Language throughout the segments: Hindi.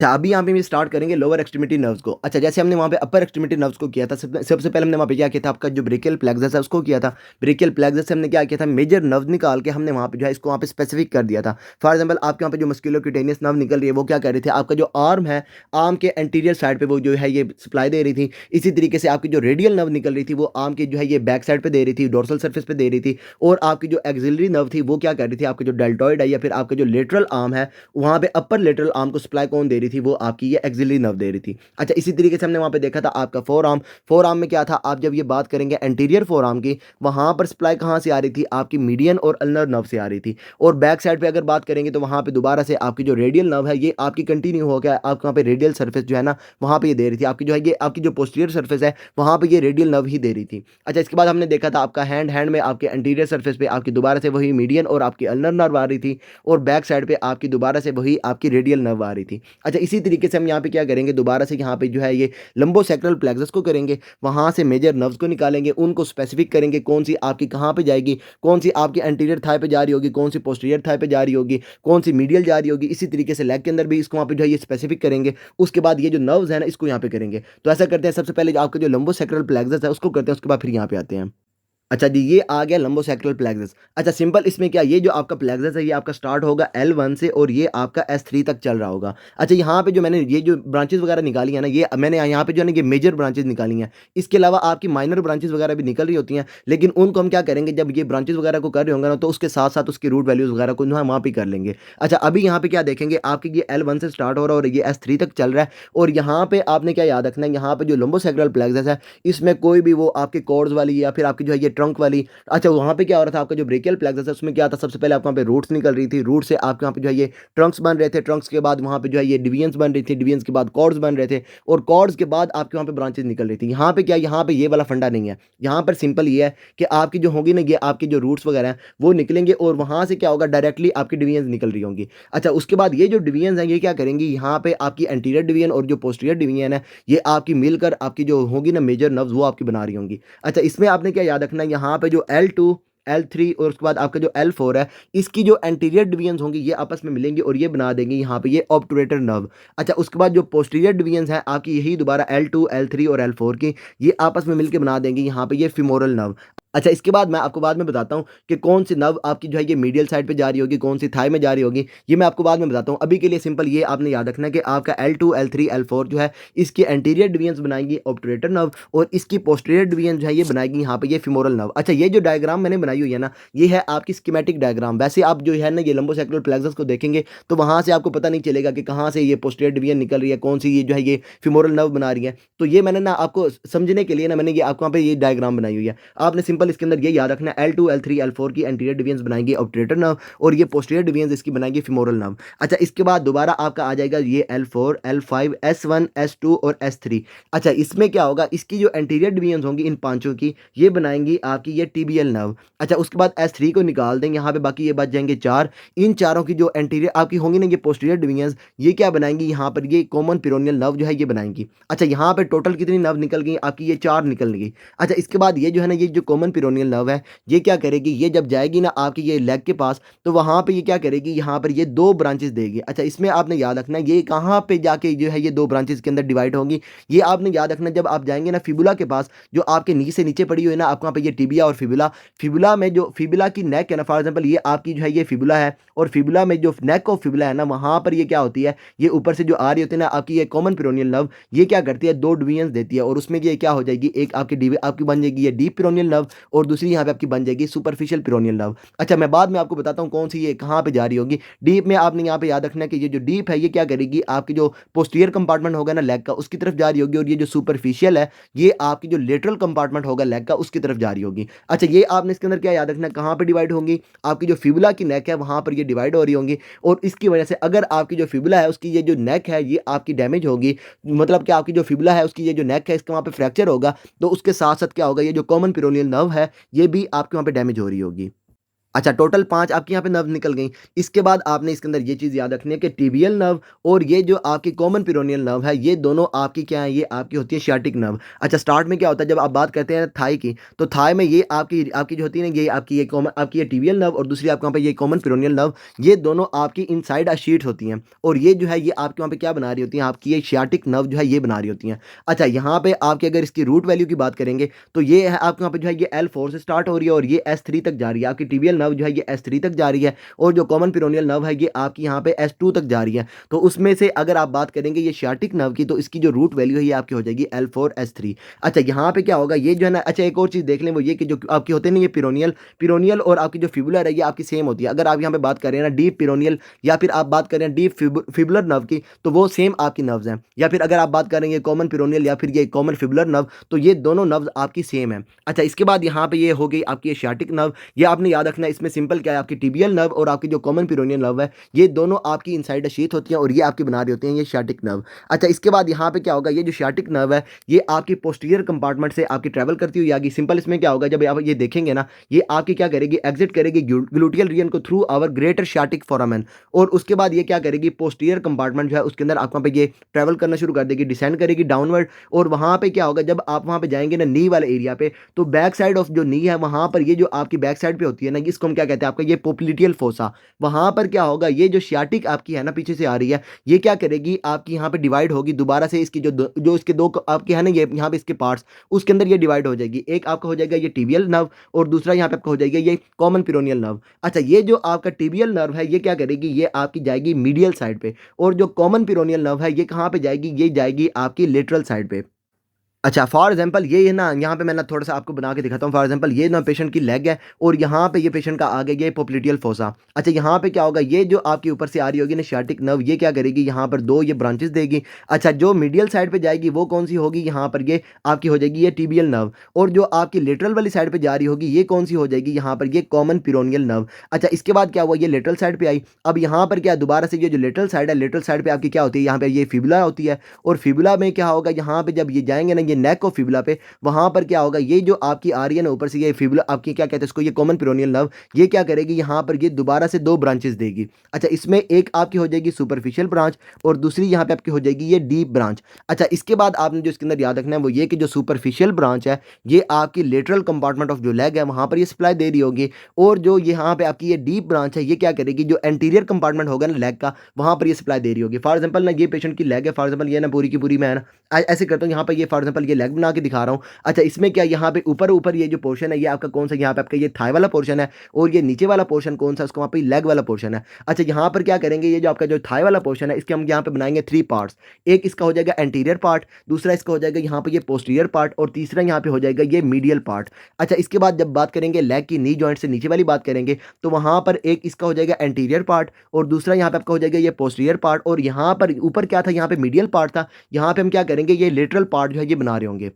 अच्छा, अभी यहाँ पे हम स्टार्ट करेंगे लोअर एक्सट्रीमिटी नर्व्स को। अच्छा, जैसे हमने वहाँ पे अपर एक्सट्रीमिटी नर्व्स को किया था, सबसे पहले हमने वहाँ पे क्या किया था, आपका जो ब्रेकियल प्लेक्सस है उसको किया था। ब्रेकियल प्लेक्सस से हमने क्या किया था, मेजर नर्व निकाल के हमने वहाँ पे जो है इसको वहाँ पे स्पेसिफिक कर दिया था। फॉर एग्जाम्पल आपके वहाँ पे जो मस्कुलोक्यूटेनियस नर्व निकल रही है वो क्या कर रही थी, आपका जो आर्म है, आर्म के एंटीरियर साइड पे वो जो है ये सप्लाई दे रही थी। इसी तरीके से आपकी जो रेडियल नर्व निकल रही थी वो आर्म की जो है ये बैक साइड पे दे रही थी, डोर्सल सर्फेस पे दे रही थी। और आपकी जो एक्सिलरी नर्व थी वो क्या कर रही थी, आपके जो डेल्टॉइड है या फिर आपका जो लेटरल आर्म है, वहाँ पे अपर लेटरल आर्म को सप्लाई कौन दे रही थी, वो आपकी ये एक्सिलरी नर्व दे रही थी। अच्छा, इसी तरीके से हमने वहाँ पे देखा था आपका फोर आर्म। फोर आर्म में क्या था, आप जब ये बात करेंगे एंटीरियर फोर आर्म की, वहाँ पर सप्लाई कहाँ से आ रही थी, आपकी मीडियन और अल्नर नर्व से आ रही थी। और बैक साइड पे अगर बात करेंगे तो वहाँ पे दोबारा से आपकी जो रेडियल नर्व है ये आपकी कंटिन्यू हो गया, आपके वहाँ पे रेडियल सर्फेस जो है ना वहाँ पे ये दे रही थी, आपकी जो है ये आपकी जो पोस्टीरियर सर्फेस है वहाँ पे ये रेडियल नर्व ही दे रही थी। अच्छा, इसके बाद हमने देखा था आपका हैंड में आपके एंटीरियर सर्फेस पे आपकी दोबारा से वही मीडियन और आपकी अल्नर नर्व आ रही थी, और बैक साइड पे आपकी दोबारा से वही आपकी रेडियल नर्व आ रही थी। अच्छा, इसी तरीके से हम यहाँ पे क्या करेंगे, दोबारा से यहाँ पे जो है ये लंबोसेक्रल प्लेक्सस को करेंगे, वहाँ से मेजर नर्व्स को निकालेंगे, उनको स्पेसिफिक करेंगे कौन सी आपकी कहाँ पे जाएगी, कौन सी आपकी एंटीरियर थाई पे जा रही होगी, कौन सी पोस्टीरियर थाई पे जा रही होगी, कौन सी मीडियल जा रही होगी। इसी तरीके से लेग के अंदर भी इसको वहाँ पे जो है ये स्पेसिफिक करेंगे। उसके बाद ये जो नर्व्स है ना इसको यहाँ पे करेंगे। तो ऐसा करते हैं, सबसे पहले जो आपका जो लंबोसेक्रल प्लेक्सस है उसको करते हैं, उसके बाद फिर यहाँ पे आते हैं। अच्छा जी, ये आ गया लंबोसेक्रल प्लेक्सस। अच्छा, सिंपल इसमें क्या, ये जो आपका प्लेक्सस है ये आपका स्टार्ट होगा L1 से और ये आपका S3 तक चल रहा होगा। अच्छा, यहाँ पे जो मैंने ये जो ब्रांचेस वगैरह निकाली है ना, ये मैंने यहाँ पे जो है ना ये मेजर ब्रांचेस निकाली हैं। इसके अलावा आपकी माइनर ब्रांचेस वगैरह भी निकल रही होती हैं, लेकिन उनको हम क्या करेंगे, जब ये ब्रांचेस वगैरह को कर रहे होंगे ना तो उसके साथ साथ उसकी रूट वैल्यूज वगैरह को वहाँ पे कर लेंगे। अच्छा, अभी यहाँ पे क्या देखेंगे, आपकी ये L1 से स्टार्ट हो रहा है और ये S3 तक चल रहा है। और यहाँ पे आपने क्या याद रखना है, यहाँ पे जो लंबोसेक्रल प्लेक्सस है इसमें कोई भी वो आपके कॉर्ड्स वाली या फिर आपकी जो है ये ट्रंक वाली। अच्छा, वहाँ पे क्या हो रहा था, आपका जो ब्रेकियल प्लेक्सस है उसमें क्या था, सबसे पहले आपके वहाँ पे रूट्स निकल रही थी, रूट से आपके वहाँ पे जो है ये ट्रंक्स बन रहे थे, ट्रंक्स के बाद वहाँ पे जो है ये डिवीजन्स बन रही थी, डिवीजन्स के बाद कॉर्ड्स बन रहे थे, और कॉर्ड्स के बाद आपके वहाँ पे ब्रांचेस निकल रही थी। यहाँ पे क्या, यहाँ पे ये वाला फंडा नहीं है। यहाँ पर सिंपल ये है कि आपकी जो होगी ना ये आपकी जो रूट्स वगैरह हैं वो निकलेंगे और वहाँ से क्या होगा, डायरेक्टली आपकी डिवीजन्स निकल रही होंगी। अच्छा, उसके बाद ये जो डिवीजन्स हैं ये क्या करेंगी, यहाँ पे आपकी एंटीरियर डिवीजन और जो पोस्टीरियर डिवीजन है ये आपकी मिलकर आपकी जो होगी ना मेजर नर्व्स वो आपकी बना रही होंगी। अच्छा, इसमें आपने क्या याद रखना है, यहाँ पे जो L2 L3 और उसके बाद आपका जो L4 है इसकी जो एंटीरियर डिवीजन्स होंगी ये आपस में मिलेंगी और ये बना देंगे यहाँ पे ये ऑब्टूरेटर नर्व। अच्छा, उसके बाद जो पोस्टीरियर डिवीजन्स हैं आपकी यही दोबारा L2 L3 और L4 की, ये आपस में मिलकर बना देंगे यहाँ पे ये फिमोरल नर्व। अच्छा, इसके बाद मैं आपको बाद में बताता हूँ कि कौन सी नर्व आपकी जो है ये मीडियल साइड पे जा रही होगी, कौन सी थाई में जा रही होगी, ये मैं आपको बाद में बताता हूँ। अभी के लिए सिंपल ये आपने याद रखना है कि आपका L2 L3 L4 जो है इसकी एंटीरियर डिवीजन्स बनाएंगी ऑब्टूरेटर नर्व, और इसकी पोस्टीरियर डिवीजन जो है ये बनाएगी यहाँ पे ये फिमोरल नर्व। अच्छा, ये जो डायग्राम मैंने बनाई हुई है ना ये है आपकी स्कीमेटिक डायग्राम। वैसे आप जो है ना ये लंबोसेक्रल प्लेक्सस को देखेंगे तो वहाँ से आपको पता नहीं चलेगा कि कहाँ से ये पोस्टीरियर डिवीजन निकल रही है, कौन सी ये जो है ये फिमोरल नर्व बना रही है। तो ये मैंने ना आपको समझने के लिए ना मैंने ये आपको वहाँ पे ये डायग्राम बनाई हुई है। आपने सिंपल इसके अंदर ये याद रखना है, L2 L3 L4 की एंटीरियर डिवीजन्स बनाएंगे ऑब्टूरेटर नर्व और ये पोस्टीरियर डिवीजन्स इसकी बनाएंगे फिमोरल नर्व। अच्छा, इसके बाद दोबारा आपका आ जाएगा ये L4 L5 S1 S2 और S3। अच्छा, इसमें क्या होगा, इसकी जो एंटीरियर डिवीजन्स होंगी इन पांचों की ये बनाएंगी आपकी ये टीबीएल नर्व। अच्छा, उसके बाद S3 को निकाल देंगे, यहाँ पे बाकी ये बच जाएंगे चार। इन चारों की जो एंटीरियर आपकी होंगी ना ये पोस्टीरियर डिवीजन्स ये क्या बनाएंगी, यहाँ पर ये कॉमन पिरोनियल नर्व जो है ये बनाएंगी। अच्छा, यहाँ पे टोटल कितनी नर्व निकल गई आपकी, ये चार निकल गई। अच्छा, इसके बाद ये जो है ना ये जो कॉमन पिरोनियल नर्व है ये क्या करेगी, ये जब जाएगी ना आपकी ये लेग के पास तो वहाँ पे ये क्या करेगी, यहाँ पर ये दो ब्रांचेस देगी। अच्छा, इसमें आपने याद रखना है ये कहाँ पे जाके जो है ये दो ब्रांचेस के अंदर डिवाइड होंगी, ये आपने याद रखना जब आप जाएंगे ना फिबुला के पास, जो आपके नी से नीचे पड़ी हुई है ना आपको वहाँ पे ये टिबिया और फिबुला। फिबुला में जो फिबुला की नेक है ना, फॉर एग्जाम्पल ये आपकी जो है ये फिबुला है, और फिबुला में जो नेक ऑफ फिबुला है ना वहाँ पर ये क्या होती है, ये ऊपर से जो आ रही होती है ना आपकी ये कॉमन पिरोनियल नर्व, ये क्या करती है दो डिवीजन देती है, और उसमें ये क्या हो जाएगी, एक आपकी बन जाएगी ये डीप पिरोनियल नर्व और दूसरी यहाँ पे आपकी बन जाएगी सुपरफिशियल पिरोनियल नर्व। अच्छा, मैं बाद में आपको बताता हूँ कौन सी ये कहाँ पे जा रही होगी। डीप में आपने यहाँ पे याद रखना है कि ये जो डीप है ये क्या करेगी, आपकी जो पोस्टीरियर कंपार्टमेंट होगा ना लेग का उसकी तरफ जा रही होगी, और ये जो सुपरफिशियल है ये आपकी जो लेटरल कंपार्टमेंट होगा लेग का उसकी तरफ जा रही होगी। अच्छा, ये आपने इसके अंदर क्या याद रखना है, कहाँ पे डिवाइड होंगी, आपकी जो फिबुला की नेक है वहाँ पर ये डिवाइड हो रही होंगी, और इसकी वजह से अगर आपकी जो फिबुला है उसकी ये जो नेक है ये आपकी डैमेज होगी, मतलब कि आपकी जो फिबुला है उसकी ये जो नेक है इसका वहाँ पे फ्रैक्चर होगा, तो उसके साथ साथ क्या होगा, ये जो कॉमन पिरोनियल नर्व है ये भी आपके वहाँ पे डैमेज हो रही होगी। अच्छा, टोटल 5 आपके यहाँ पे नर्व निकल गई। इसके बाद आपने इसके अंदर ये चीज़ याद रखनी है कि टिबियल नर्व और ये जो आपकी कॉमन पेरोनियल नर्व है, ये दोनों आपकी क्या है, ये आपकी होती है सियाटिक नर्व। अच्छा, स्टार्ट में क्या होता है जब आप बात करते हैं थाई की, तो थाई में ये आपकी आपकी जो होती है ना, ये आपकी ये कॉमन आपकी ये टिबियल नर्व और दूसरी आपके वहाँ पे ये कॉमन पेरोनियल नर्व, ये दोनों आपकी इनसाइड शीट्स होती हैं और ये जो है ये आपके वहाँ पे क्या बना रही होती हैं, आपकी ये सियाटिक नर्व जो है ये बना रही होती हैं। अच्छा, यहाँ पे आपकी अगर इसकी रूट वैल्यू की बात करेंगे, तो ये है आपके वहाँ पे जो है ये L4 से स्टार्ट हो रही है और ये S3 तक जा रही है। आपकी टिबियल नर्व जो है ये S3 तक जा रही है और जो कॉमन पेरोनियल नर्व है ये आपकी यहाँ पे S2 तक जा रही है। तो उसमें से अगर आप बात करेंगे ये सियाटिक नर्व की, तो इसकी जो रूट वैल्यू है ये आपकी हो जाएगी L4S3। अच्छा, यहाँ पे क्या होगा, ये जो है ना, अच्छा एक और चीज़ देख लें, वो ये कि जो आपकी होते हैं ना ये पिरोनियल पिरोनियल और आपकी जो फिबुलर है ये आपकी सेम होती है। अगर आप यहाँ पे बात कर रहे हैं ना डीप पिरोनियल या फिर आप बात कर रहे हैं डीप फिबुलर नर्व की, तो वो सेम आपकी नर्व्स हैं। या फिर अगर आप बात करेंगे कॉमन पिरोनियल या फिर ये कॉमन फिबुलर नर्व, तो ये दोनों नर्व्स आपकी सेम है। अच्छा, इसके बाद यहाँ पे ये हो गई आपकी सियाटिक नर्व। ये आपने याद रखना है, इसमें सिंपल क्या है, आपकी टिबियल नर्व और आपकी जो कॉमन पेरोनियल नर्व है ये दोनों आपकी इनसाइड शीथ होती हैं और ये आपकी बना रही होती हैं ये सियाटिक नर्व। अच्छा, इसके बाद यहाँ पे क्या होगा, ये जो सियाटिक नर्व है ये आपकी पोस्टीरियर कंपार्टमेंट से आपकी ट्रैवल करती हुई आगे। सिंपल इसमें क्या होगा, जब आप ये देखेंगे ना, ये आपकी क्या करेगी, एग्जिट करेगी ग्लूटियल रीजन को through our greater sciatic foramen और उसके बाद ये क्या करेगी, पोस्टीरियर कंपार्टमेंट जो है उसके अंदर आपको पे ये ट्रैवल करना शुरू कर देगी, डिसेंड करेगी डाउनवर्ड। और वहाँ पे क्या होगा, जब आप वहाँ पे जाएंगे ना नी वाले एरिया पे, तो बैक साइड ऑफ जो नी है वहाँ पर ये जो आपकी बैक साइड पे होती है ना, इसको हम क्या कहते हैं, आपका ये पोप्लिटियल फोसा। वहाँ पर क्या होगा, ये जो सियाटिक आपकी है ना पीछे से आ रही है, ये क्या करेगी, आपकी यहाँ पे डिवाइड होगी दोबारा से, इसकी जो इसके दो आपके है ना ये यहाँ पे इसके पार्ट्स, उसके अंदर ये डिवाइड हो जाएगी। एक आपका हो जाएगा ये टिबियल नर्व और दूसरा यहाँ पे आपका हो जाएगा ये कॉमन पेरोनियल नर्व। अच्छा, ये जो आपका टिबियल नर्व है ये क्या करेगी, ये आपकी जाएगी मीडियल साइड पे और जो कॉमन पेरोनियल नर्व है ये कहाँ पे जाएगी, ये जाएगी आपकी लेटरल साइड पे। अच्छा, फॉर एग्जांपल ये है ना, यहाँ पे मैं ना थोड़ा सा आपको बना के दिखाता हूँ। फॉर एग्जांपल ये ना पेशेंट की लेग है और यहाँ पे ये पेशेंट का आ गया ये पोप्लिटियल फोसा। अच्छा, यहाँ पे क्या होगा, ये जो आपके ऊपर से आ रही होगी ना सियाटिक नर्व, ये क्या करेगी, यहाँ पर दो ये ब्रांचेस देगी। अच्छा, जो मीडियल साइड पे जाएगी वो कौन सी होगी, यहाँ पर ये आपकी हो जाएगी ये टिबियल नर्व और जो आपकी लेटरल वाली साइड पे जा रही होगी ये कौन सी हो जाएगी, यहाँ पर ये कॉमन पेरोनियल नर्व। अच्छा, इसके बाद क्या हुआ, ये लेटरल साइड पे आई। अब यहाँ पर क्या दोबारा से ये जो लेटरल साइड है, लेटरल साइड पे आपकी क्या होती है, यहाँ पे ये फिबुला होती है और फिबुला में क्या होगा, यहाँ पे जब ये जाएंगे ना ये नेक ऑफ फिबुला पे, वहां पर क्या होगा, ये जो आपकी आ रही है ना ऊपर से ये फिबुला आपकी क्या कहते हैं इसको, ये कॉमन पेरोनियल नर्व, ये क्या करेगी, यहाँ पर ये दोबारा से दो ब्रांचेस देगी। अच्छा, इसमें एक आपकी हो जाएगी सुपरफिशियल ब्रांच और दूसरी यहाँ पे आपकी हो जाएगी ये डीप ब्रांच। अच्छा, इसके बाद आपने जो इसके अंदर याद रखना है वो ये कि जो सुपरफिशियल ब्रांच है ये आपकी लेटरल कंपार्टमेंट ऑफ जो लेग है वहां पर ये सप्लाई दे रही होगी और जो यहाँ पे आपकी ये डीप ब्रांच है ये क्या करेगी, जो एंटीरियर कंपार्टमेंट होगा ना लेग का, वहां पर ये सप्लाई दे रही होगी। फॉर एग्जाम्पल ना ये पेशेंट की लेग है, फॉर एग्जाम्पल ये ना पूरी की पूरी मैं ना ऐसे करता हूँ, यहाँ पर ये फॉर एग्जाम्पल ये लेग बना के दिखा रहा हूँ। अच्छा, इसमें क्या यहाँ पे ऊपर ऊपर ये जो पोर्शन है ये आपका कौन सा, यहाँ पे आपका ये थाई वाला पोर्शन है और ये नीचे वाला पोर्शन कौन सा, उसको वहाँ पे लेग वाला पोर्शन है। अच्छा, यहाँ पर क्या करेंगे, ये जो आपका जो थाई वाला पोर्शन है इसके हम यहाँ पे बनाएंगे थ्री पार्ट्स। एक इसका हो जाएगा एंटीरियर पार्ट, दूसरा इसका हो जाएगा यहाँ पे ये पोस्टीरियर पार्ट और तीसरा यहाँ पे हो जाएगा ये मीडियल पार्ट। अच्छा, इसके बाद जब बात करेंगे लेग की नी जॉइंट से नीचे वाली बात करेंगे, तो वहाँ पर एक इसका हो जाएगा एंटीरियर पार्ट और दूसरा यहाँ पे आपका हो जाएगा ये पोस्टीरियर पार्ट और यहाँ पर ऊपर क्या था, यहाँ पे मीडियल पार्ट था। यहाँ पे हम क्या करेंगे, ये लेटरल पार्ट जो है ये बना रहे होंगे।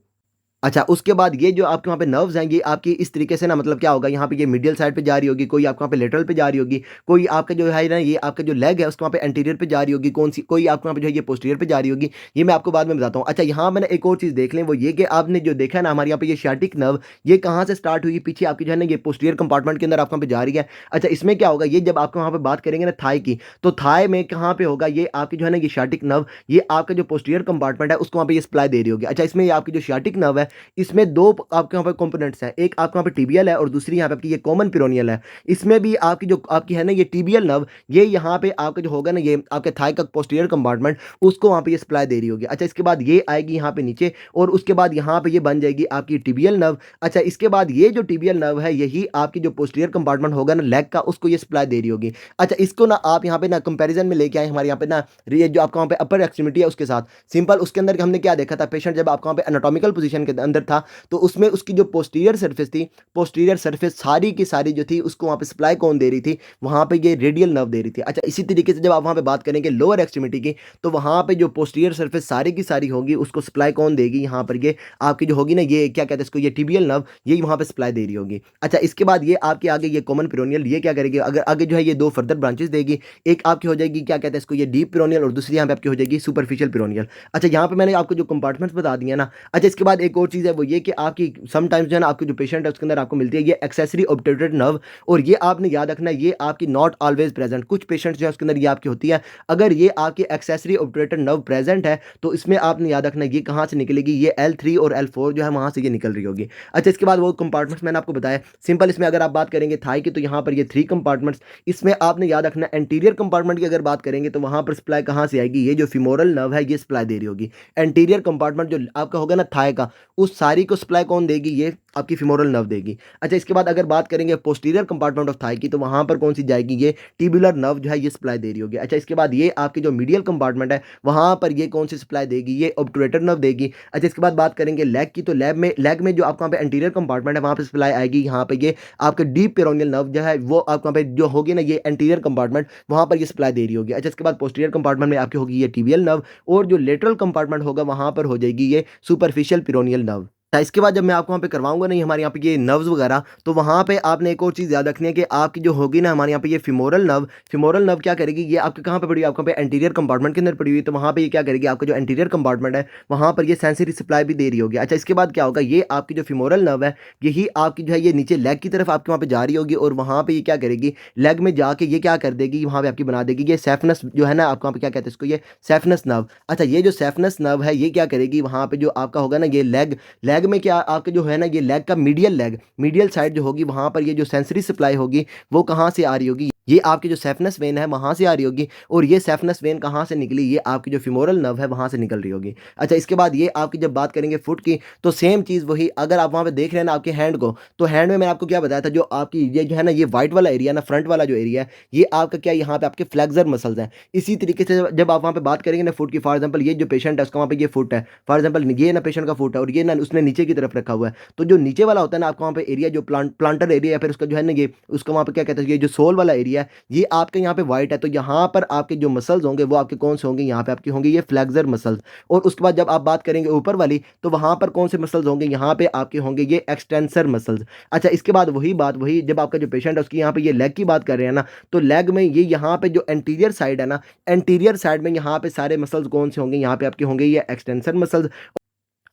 अच्छा, उसके बाद ये जो आपके वहाँ पे नर्व्स हैं ये आपकी इस तरीके से ना, मतलब क्या होगा, यहाँ पे ये मिडियल साइड पे जा रही होगी, कोई आपके वहाँ पे लेटरल पे जा रही होगी, कोई आपका जो है ना ये आपका जो लेग है उसके वहाँ पे एंटीरियर पे जा रही होगी, कौन सी कोई आपके वहाँ पे जो है ये पोस्टीरियर पे जा रही होगी। ये मैं आपको बाद में बताता हूँ। अच्छा, यहाँ मैंने एक और चीज़ देख लें, वो ये कि आपने जो देखा है ना हमारे यहाँ पे ये सियाटिक नर्व, ये कहाँ से स्टार्ट हुई, पीछे आपकी जो है ना ये पोस्टीरियर कंपार्टमेंट के अंदर आपके वहाँ पे जा रही है। अच्छा, इसमें क्या होगा, ये जब आपके वहाँ पे बात करेंगे ना थाई की, तो थाई में कहाँ पे होगा, ये आपकी जो है ना ये सियाटिक नर्व, ये आपका जो पोस्टीरियर कंपार्टमेंट है उसको वहाँ पे ये सप्लाई दे रही होगी। अच्छा, इसमें आपकी जो सियाटिक नर्व है इसमें दो आपके यहाँ पे कंपोनेंट्स हैं, एक आपके यहाँ पे टिबियल है और दूसरी यहाँ पे आपकी ये कॉमन पेरोनियल है। इसमें भी आपकी जो आपकी है ना ये टिबियल नर्व, ये यहाँ पे आपका जो होगा ना ये आपके थाई का पोस्टीरियर कंपार्टमेंट, उसको वहाँ पे ये सप्लाई दे रही होगी। अच्छा, इसके बाद ये आएगी यहाँ पे नीचे और उसके बाद यहाँ पे ये बन जाएगी आपकी टिबियल नर्व। अच्छा, इसके बाद ये जो टिबियल नर्व है यही आपकी जो पोस्टीरियर कंपार्टमेंट होगा ना लेग का, उसको ये सप्लाई दे रही होगी। अच्छा, इसको ना आप यहाँ पे ना कंपेरिजन में लेके आए हमारे यहाँ पे ना, ये जो आपका वहाँ पे अपर एक्सट्रीमिटी है उसके साथ। सिंपल उसके अंदर हमने क्या देखा था, पेशेंट जब आपका वहाँ पे एनाटॉमिकल पोजीशन के अंदर था तो उसमें उसकी जो पोस्टीरियर सरफेस थी, पोस्टीरियर सरफेस सारी की सारी जो थी उसको वहाँ पे सप्लाई कौन दे रही थी, वहाँ पे ये रेडियल नर्व दे रही थी। अच्छा, इसी तरीके से जब आप वहाँ पे बात करेंगे लोअर एक्सट्रीमिटी की, तो वहाँ पे जो पोस्टीरियर सरफेस सारी की सारी होगी उसको सप्लाई कौन देगी, यहाँ पर ये आपकी जो होगी ना ये क्या कहते हैं इसको, ये टिबियल नर्व, ये वहाँ पे सप्लाई दे रही होगी। अच्छा, इसके बाद ये आपके आगे ये कॉमन पेरोनियल, ये क्या करेगी, अगर आगे जो है ये दो फर्दर ब्रांचेस देगी, एक आपकी हो जाएगी क्या कहते हैं इसको, ये डीप पेरोनियल और दूसरी यहाँ पे आपकी हो जाएगी सुपरफिशियल पेरोनियल। अच्छा, यहाँ पे मैंने आपको जो कंपार्टमेंट्स बता दिया ना। अच्छा, इसके बाद एक और चीज़ है वो ये कि आपकी समटाइम्स जो है ना आपके जो पेशेंट है उसके अंदर आपको मिलती है ये एक्सेसरी ऑब्टरेटेड नर्व, और ये आपने याद रखना है ये आपकी नॉट ऑलवेज प्रेजेंट। कुछ पेशेंट्स जो है उसके अंदर ये आपकी होती है, अगर ये आपकी एक्सेसरी ऑब्टरेटेड नर्व प्रेजेंट है तो इसमें आपने याद रखना है ये कहाँ से निकलेगी, ये L3 और L4 जो है वहाँ से ये निकल रही होगी। अच्छा, इसके बाद वो कंपार्टमेंट्स मैंने आपको बताया सिंपल। इसमें अगर आप बात करेंगे थाई की तो यहाँ पर ये 3 कंपार्टमेंट्स, इसमें आपने याद रखना एंटीरियर कंपार्टमेंट की अगर बात करेंगे तो वहाँ पर सप्लाई कहाँ से आएगी, ये जो फीमोरल नर्व है ये सप्लाई दे रही होगी। एंटीरियर कंपार्टमेंट जो आपका होगा ना थाई का, उस सारी को सप्लाई कौन देगी, ये आपकी फीमोरल नर्व देगी। अच्छा, इसके बाद अगर बात करेंगे पोस्टीरियर कंपार्टमेंट ऑफ थाई की तो वहाँ पर कौन सी जाएगी, ये ट्यूबुलर नर्व जो है ये सप्लाई दे रही होगी। अच्छा, इसके बाद ये आपकी जो मीडियल कंपार्टमेंट है वहाँ पर ये कौन सी सप्लाई देगी, ये ऑब्टुरेटर नर्व देगी। अच्छा, इसके बाद बात करेंगे लेग की, तो लेग में जो आपको वहाँ पे एंटीरियर कंपार्टमेंट है वहाँ पे सप्लाई आएगी, यहाँ पे ये आपके डीप पेरोनियल नर्व जो है वो आपको वहाँ पे जो होगी ना ये एंटीरियर कंपार्टमेंट वहाँ पर ये सप्लाई दे रही होगी। अच्छा, इसके बाद पोस्टीरियर कंपार्टमेंट में आपकी होगी ये टिबियल नर्व, और जो लेटरल कंपार्टमेंट होगा वहाँ पर हो जाएगी ये सुपरफिशियल पेरोनियल नर्व। इसके बाद जब मैं आपको वहाँ पे करवाऊंगा नहीं हमारे यहाँ पे ये नर्व्स वगैरह, तो वहाँ पे आपने एक और चीज़ याद रखनी है कि आपकी जो होगी ना हमारे यहाँ पे ये फीमोरल नर्व क्या करेगी, ये आपके कहाँ पे पड़ी हुई है, आपको पे एंटीरियर कंपार्टमेंट के अंदर पड़ी हुई है, तो वहाँ पे ये क्या करेगी, आपका जो एंटीरियर कंपार्टमेंट है वहाँ पर ये सेंसरी सप्लाई भी दे रही होगी। अच्छा, इसके बाद क्या होगा, ये आपकी जो फीमोरल नर्व है यही आपकी जो है ये नीचे लेग की तरफ आपके वहाँ पे जा रही होगी, और वहाँ पे ये क्या करेगी, लेग में जाके ये क्या कर देगी, वहाँ पे आपकी बना देगी ये सेफनस जो है ना, आपको वहाँ पे क्या कहते हैं इसको, ये सेफनस नर्व। अच्छा, ये जो सेफनस नर्व है ये क्या करेगी, वहाँ पे जो आपका होगा ना ये लेग में क्या आपके जो है ना ये लेग का मीडियल साइड जो होगी वहाँ पर ये जो सेंसरी सप्लाई होगी वो कहाँ से आ रही होगी, ये आपकी जो सेफनस वेन है वहाँ से आ रही होगी, और ये सेफनस वेन कहाँ से निकली, ये आपकी जो फीमोरल नर्व है वहाँ से निकल रही होगी। अच्छा, इसके बाद ये आपकी जब बात करेंगे फुट की तो सेम चीज़ वही, अगर आप वहाँ पे देख रहे हैं ना आपके हैंड को, तो हैंड में मैंने आपको क्या बताया था, जो आपकी ये जो है ना ये वाइट वाला एरिया ना, फ्रंट वाला जो एरिया है ये आपका क्या, यहाँ पे आपके फ्लेक्सर मसल्स हैं। इसी तरीके से जब आप वहाँ पे बात करेंगे ना फुट की, फॉर एग्जाम्पल ये जो पेशेंट है उसका वहाँ पे ये फुट है, फॉर एग्जाम्पल ये ना पेशेंट का फुट है और ये ना उसने नीचे की तरफ रखा हुआ है, तो जो नीचे वाला होता है ना आपका वहाँ पे एरिया जो प्लांटर एरिया या फिर उसका जो है ना ये उसका वहाँ पे क्या कहते हैं, ये जो सोल वाला एरिया है ये आपके यहाँ पे वाइट है, तो यहाँ पर आपके जो मसल्स होंगे वो आपके कौन से होंगे, यहाँ पे आपके होंगे ये फ्लेक्सर मसल्स। और उसके बाद जब आप बात करेंगे ऊपर वाली तो वहाँ पर कौन से मसल्स होंगे, यहाँ पे आपके होंगे ये एक्सटेंसर मसल्स। अच्छा, इसके बाद वही जब आपका जो पेशेंट है उसकी यहाँ पे ये लेग की बात कर रहे हैं ना, तो लेग में ये यहाँ पे जो एंटीरियर साइड है ना, एंटीरियर साइड में यहाँ पे सारे मसल्स कौन से होंगे, यहाँ पे आपके होंगे ये एक्सटेंसर मसल्स।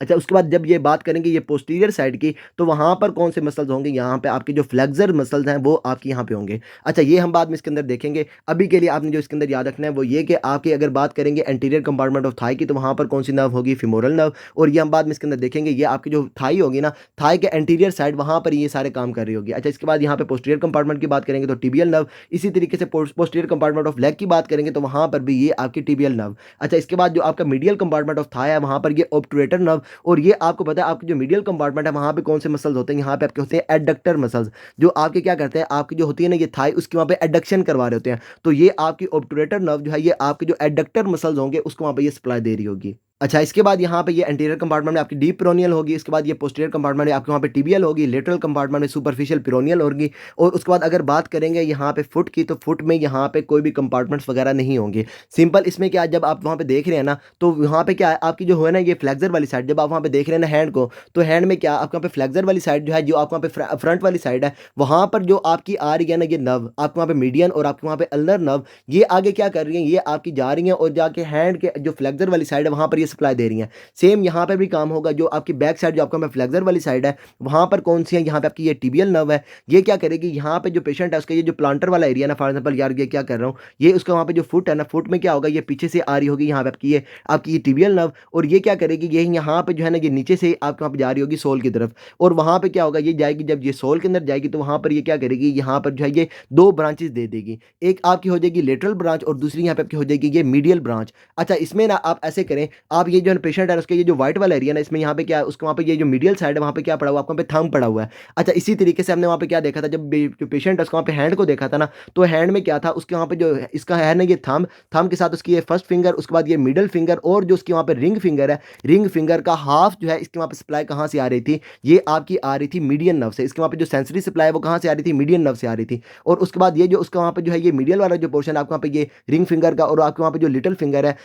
अच्छा, उसके बाद जब ये बात करेंगे ये पोस्टीरियर साइड की, तो वहाँ पर कौन से मसल्स होंगे, यहाँ पे आपके जो फ्लेक्सर मसल्स हैं वो आपके यहाँ पे होंगे। अच्छा, ये हम बाद में इसके अंदर देखेंगे, अभी के लिए आपने जो इसके अंदर याद रखना है वो ये कि आपकी अगर बात करेंगे एंटीरियर कंपार्टमेंट ऑफ थाई की, तो वहाँ पर कौन सी नर्व होगी, फीमोरल नर्व, और ये हम बाद में इसके अंदर देखेंगे ये आपकी जो थाई होगी ना, थाई के एंटीरियर साइड वहाँ पर ये सारे काम कर रही होगी। अच्छा, इसके बाद यहाँ पे पोस्टीरियर कंपार्टमेंट की बात करेंगे तो टिबियल नर्व, इसी तरीके से पोस्टीरियर कंपार्टमेंट ऑफ लेग की बात करेंगे तो वहाँ पर भी ये आपकी टिबियल नर्व। अच्छा, इसके बाद जो आपका मीडियल कंपार्टमेंट ऑफ थाई है वहाँ पर ये ऑब्टुरेटर नर्व, और ये आपको पता है आपकी जो मीडियल कंपार्टमेंट है वहाँ पे कौन से मसल्स होते हैं, यहाँ पे आपके होते हैं एडक्टर मसल्स, जो आपके क्या करते हैं, आपकी जो होती है ना ये थाई उसकी वहाँ पे एडक्शन करवा रहे होते हैं, तो ये आपकी ऑब्टुरेटर नर्व जो है ये आपके जो एडक्टर मसल्स होंगे उसको वहाँ पे ये सप्लाई दे रही होगी। अच्छा, इसके बाद यहाँ पे ये एंटीरियर कंपार्टमेंट में आपकी डीप पेरोनियल होगी, इसके बाद ये पोस्टीरियर कंपार्टमेंट में आपके वहाँ पे टिबियल होगी, लेटरल कंपार्टमेंट में सुपरफिशियल पेरोनियल होगी, और उसके बाद अगर बात करेंगे यहाँ पे फुट की, तो फुट में यहाँ पे कोई भी कंपार्टमेंट्स वगैरह नहीं होंगे। सिंपल इसमें क्या है, जब आप वहाँ पे देख रहे हैं ना तो वहाँ पे क्या है आपकी जो है ना ये फ्लेक्सर वाली साइड, जब आप वहाँ पे देख रहे हैं ना हैंड को, तो हैंड में क्या आपके वहाँ पे फ्लेक्सर वाली साइड जो है, जो आपके वहाँ पे फ्रंट वाली साइड है, वहाँ पर जो आपकी आ रही है ना ये नर्व, आपके वहाँ पे मीडियन और आपके वहाँ पे अल्नर नर्व, ये आगे क्या कर रही है, ये आपकी जा रही है और जाके हैंड के जो फ्लेक्सर वाली साइड है वहाँ पर ये सप्लाई दे रही है। सेम यहाँ पे भी काम होगा, जो आपकी बैक साइड जो आपका फ्लेक्सर वाली साइड है वहाँ पर कौन सी है, यहाँ पे आपकी ये टिबियल नर्व है, ये क्या करेगी, यहाँ पे जो पेशेंट है उसका ये जो प्लांटर वाला एरिया ना, फॉर एग्जांपल यार ये क्या कर रहा हूँ, ये उसका वहाँ पे जो फुट है ना, फुट में क्या होगा, ये पीछे से आ रही होगी यहाँ पे आपकी ये टिबियल नर्व, और ये क्या करेगी, ये यहाँ पे जो है ना ये नीचे से आपके वहाँ पे जा रही होगी सोल की तरफ, और वहाँ पे क्या होगा, ये जाएगी जब ये सोल के अंदर जाएगी तो वहाँ पर ये क्या करेगी, यहाँ पर जो है ये दो ब्रांचेस दे देगी, एक आपकी हो जाएगी लेटरल ब्रांच और दूसरी यहाँ पे आपकी हो जाएगी ये मीडियल ब्रांच। अच्छा, इसमें ना आप ऐसे करें, आप ये जो पेशेंट है उसके ये जो व्हाइट वाला एरिया ना, इसमें यहाँ पे क्या उसके वहाँ पे ये जो मीडियल साइड है वहाँ पे क्या पड़ा हुआ, आपको वहाँ पे थंब पड़ा हुआ है। अच्छा, इसी तरीके से हमने वहाँ पे क्या देखा था, जब जो पेशेंट है उसका वहाँ पे हैंड को देखा था ना, तो हैंड में क्या था, उसके वहाँ पे जो इसका है ना ये थंब के साथ उसकी ये फर्स्ट फिंगर, उसके बाद ये मिडल फिंगर, और जो उसकी वहाँ पे रिंग फिंगर है, रिंग फिंगर का हाफ जो है इसके वहाँ पे सप्लाई कहाँ से आ रही थी, ये आपकी आ रही थी मीडियन नर्व से। इसके वहाँ पे जो सेंसरी सप्लाई है वो कहाँ से आ रही थी, मीडियन नर्व से आ रही थी। और उसके बाद ये जो उसका वहाँ पे जो है ये मीडियल वाला जो पोर्शन है आपके वहाँ पे ये रिंग फिंगर का, और आपके वहाँ पे जो लिटिल फिंगर है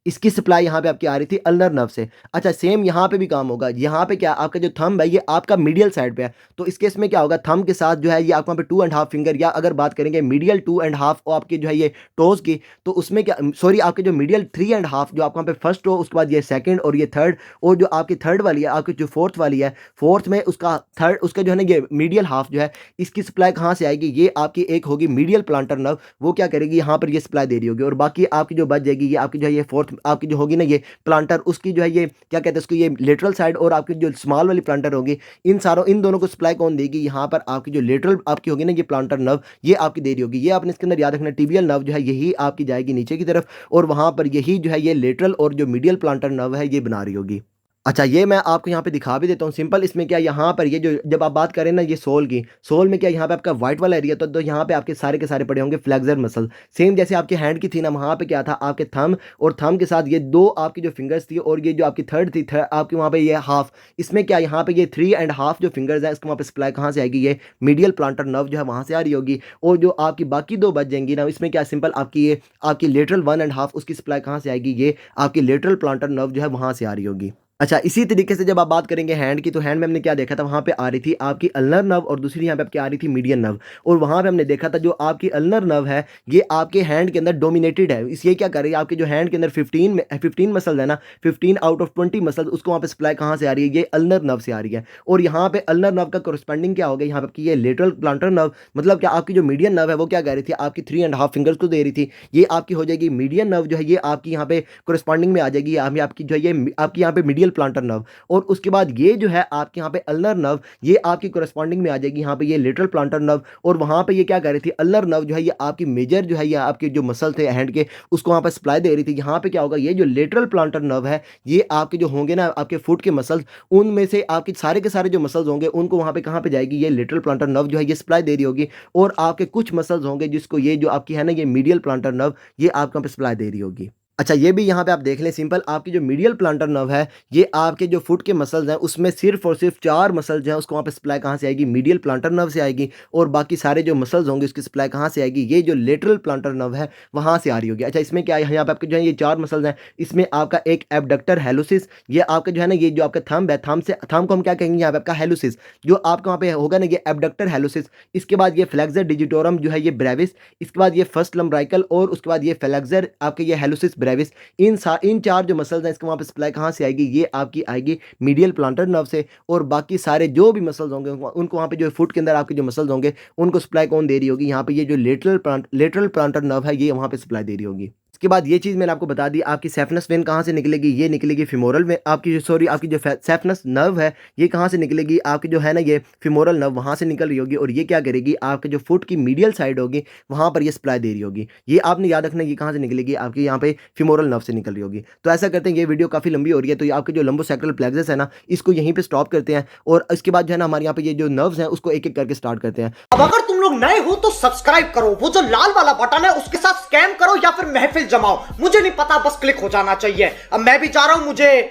इसकी सप्लाई यहाँ पे आपकी आ रही थी अल्नर नर्व से। अच्छा सेम यहाँ पे भी काम होगा, यहाँ पे क्या आपका जो थंब है ये आपका मीडियल साइड पे है, तो इस केस में क्या होगा थंब के साथ जो है ये आपको वहाँ पे 2.5 फिंगर, या अगर बात करेंगे मीडियल 2.5 और आपकी जो है ये टोज की, तो उसमें क्या सॉरी आपके जो मीडियल 3.5 जो आपको वहाँ पे फर्स्ट हो, उसके बाद ये सेकंड और ये थर्ड, और जो आपकी थर्ड वाली है आपकी जो फोर्थ वाली है, फोर्थ में उसका थर्ड उसका जो है ना ये मीडियल हाफ जो है इसकी सप्लाई कहाँ से आएगी, ये आपकी एक होगी मीडियल प्लांटर नर्व, वो क्या करेगी यहाँ पर ये सप्लाई दे रही होगी, और बाकी आपकी जो बच जाएगी ये आपकी जो है ये फोर्थ आपकी जो होगी ना ये प्लांटर, उसकी जो है ये क्या कहते हैं उसको ये लेटरल साइड, और आपकी जो स्मॉल वाली प्लांटर होगी इन दोनों को सप्लाई कौन देगी, यहाँ पर आपकी जो लेटरल आपकी होगी ना ये प्लांटर नर्व ये आपकी दे रही होगी। ये आपने इसके अंदर याद रखना टिबियल नर्व जो है यही आपकी जाएगी नीचे की तरफ, और वहाँ पर यही जो है ये लेटरल और जो मीडियल प्लांटर नर्व है ये बना रही होगी। अच्छा ये मैं आपको यहाँ पे दिखा भी देता हूँ सिंपल, इसमें क्या यहाँ पर ये जो जब आप बात करें ना ये सोल की, सोल में क्या यहाँ पे आपका व्हाइट वाला एरिया, तो यहाँ पे आपके सारे के सारे पड़े होंगे फ्लेक्सर मसल, सेम जैसे आपके हैंड की थी ना, वहाँ पे क्या था आपके थंब और थंब के साथ ये दो आपकी जो फिंगर्स थी, और ये जो आपकी थर्ड थी आपकी वहाँ पे ये हाफ, इसमें क्या यहाँ पे ये 3.5 जो फिंगर्स हैं इसको वहाँ पे सप्लाई कहाँ से आएगी, ये मीडियल प्लांटर नर्व जो है वहाँ से आ रही होगी, और जो आपकी बाकी दो बच जाएंगी ना इसमें क्या सिंपल आपकी ये आपकी लेटरल 1.5 उसकी सप्लाई कहाँ से आएगी, ये आपकी लेटरल प्लांटर नर्व जो है वहाँ से आ रही होगी। अच्छा इसी तरीके से जब आप बात करेंगे हैंड की, तो हैंड में हमने क्या देखा था, वहाँ पे आ रही थी आपकी अल्नर नर्व, और दूसरी यहाँ पे आपकी आ रही थी मीडियन नर्व, और वहाँ पे हमने देखा था जो आपकी अल्नर नर्व है ये आपके हैंड के अंदर डोमिनेटेड है, इसलिए क्या कर रही है आपके जो हैंड के अंदर 15 मसल है ना, 15 आउट ऑफ 20 मसल उसको वहाँ पे सप्लाई कहाँ से आ रही है, ये अल्नर नर्व से आ रही है, और यहाँ पे अल्नर नर्व का कोरस्पेंडिंग क्या होगा यहाँ पे आपकी ये लेटरल प्लांटर नर्व, मतलब क्या आपकी जो मीडियन नर्व है वो क्या कह रही थी आपकी 3.5 फिंगर्स को दे रही थी, ये आपकी हो जाएगी मीडियन नर्व जो है ये आपकी यहाँ पे कोरस्पॉन्डिंग में आ जाएगी, आपकी जो है ये आपकी यहाँ पे मीडियल प्लांटर नर्व, और उसके बाद ये जो है आपके यहाँ पे अल्नर नर्व ये आपकी कोरस्पॉन्डिंग में आ जाएगी यहाँ पे ये लेटरल प्लांटर नर्व, और वहाँ पे ये क्या कर रही थी अल्नर नर्व जो है ये आपकी मेजर जो है ये आपके जो मसल थे हैंड के उसको वहाँ पे सप्लाई दे रही थी। यहाँ पे क्या होगा ये जो लेटरल प्लांटर नर्व है ये आपके जो होंगे ना आपके फुट के मसल्स, उनमें से आपके सारे के सारे जो मसल्स होंगे उनको वहाँ पे कहाँ पे जाएगी, ये लेटरल प्लांटर नर्व जो है ये सप्लाई दे रही होगी, और आपके कुछ मसल्स होंगे जिसको ये जो आपकी है ना ये मीडियल प्लांटर नर्व ये आपके यहाँ पे सप्लाई दे रही होगी। अच्छा ये भी यहाँ पे आप देख लें सिंपल, आपकी जो मीडियल प्लांटर नर्व है ये आपके जो फुट के मसल्स हैं उसमें सिर्फ और सिर्फ 4 मसल्स हैं उसको वहाँ पे सप्लाई कहाँ से आएगी, मीडियल प्लांटर नर्व से आएगी, और बाकी सारे जो मसल्स होंगे उसकी सप्लाई कहाँ से आएगी, ये जो लेटरल प्लांटर नर्व है वहाँ से आ रही होगी। अच्छा इसमें क्या है यहाँ पे आपके जो है ये 4 मसल्स हैं, इसमें आपका एक एबडक्टर हेलुसिस, ये आपका जो है ना ये जो आपका थंब है, थंब को हम क्या कहेंगे यहाँ पे आपका हेलुसिस, जो आपका वहाँ पे होगा ना ये एबडक्टर हेलुसिस, इसके बाद ये फ्लेक्सर डिजिटोरम जो है ये ब्रेविस, इसके बाद ये फर्स्ट लम्ब्राइकल, और उसके बाद ये फ्लेक्सर आपके ये हेलुसिस ब्रेविस, इन 4 जो मसल्स हैं इसके वहाँ पे सप्लाई कहाँ से आएगी, ये आपकी आएगी मीडियल प्लांटर नर्व से, और बाकी सारे जो भी मसल्स होंगे उनको वहाँ पे जो फुट के अंदर आपके जो मसल्स होंगे उनको सप्लाई कौन दे रही होगी, यहाँ पे ये जो लेटरल प्लांटर नर्व है ये वहाँ पे सप्लाई दे रही होगी। इसके बाद ये चीज़ मैंने आपको बता दी, आपकी सेफनस वेन कहाँ से निकलेगी, ये निकलेगी फिमोरल में, आपकी जो सेफनस नर्व है ये कहाँ से निकलेगी, आपकी जो है ना ये फिमोरल नर्व वहाँ से निकल रही होगी, और ये क्या करेगी आपके जो फुट की मीडियल साइड होगी वहाँ पर ये सप्लाई दे रही होगी। ये आपने याद रखना ये कहाँ से निकलेगी, आपके यहाँ पे फिमोरल नर्व से निकल रही होगी। तो ऐसा करते हैं, ये वीडियो काफ़ी लंबी हो रही है तो आपके जो लंबोसैक्रल प्लेक्सस है ना इसको यहीं पर स्टॉप करते हैं, और इसके बाद जो है ना हमारे यहाँ पे ये जो नर्व्स हैं उसको एक एक करके स्टार्ट करते हैं। अब अगर तुम लोग नए हो तो सब्सक्राइब करो, वो जो लाल वाला बटन है उसके साथ स्कैम करो या फिर महफिल जमाओ, मुझे नहीं पता, बस क्लिक हो जाना चाहिए। अब मैं भी जा रहा हूं, मुझे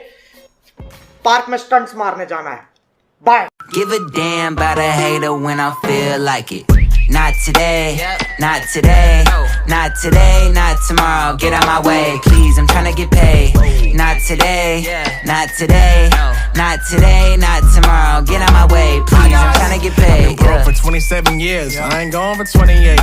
पार्क में स्टंट्स मारने जाना है। Bye. Give a damn about a hater when I feel like it. Not today, not today, not today, not tomorrow. Get out my way, please, I'm tryna get paid. Not today, not today, not today, not tomorrow. Get out my way, please, I'm tryna get paid. Been broke for 27 years, I ain't going for 28.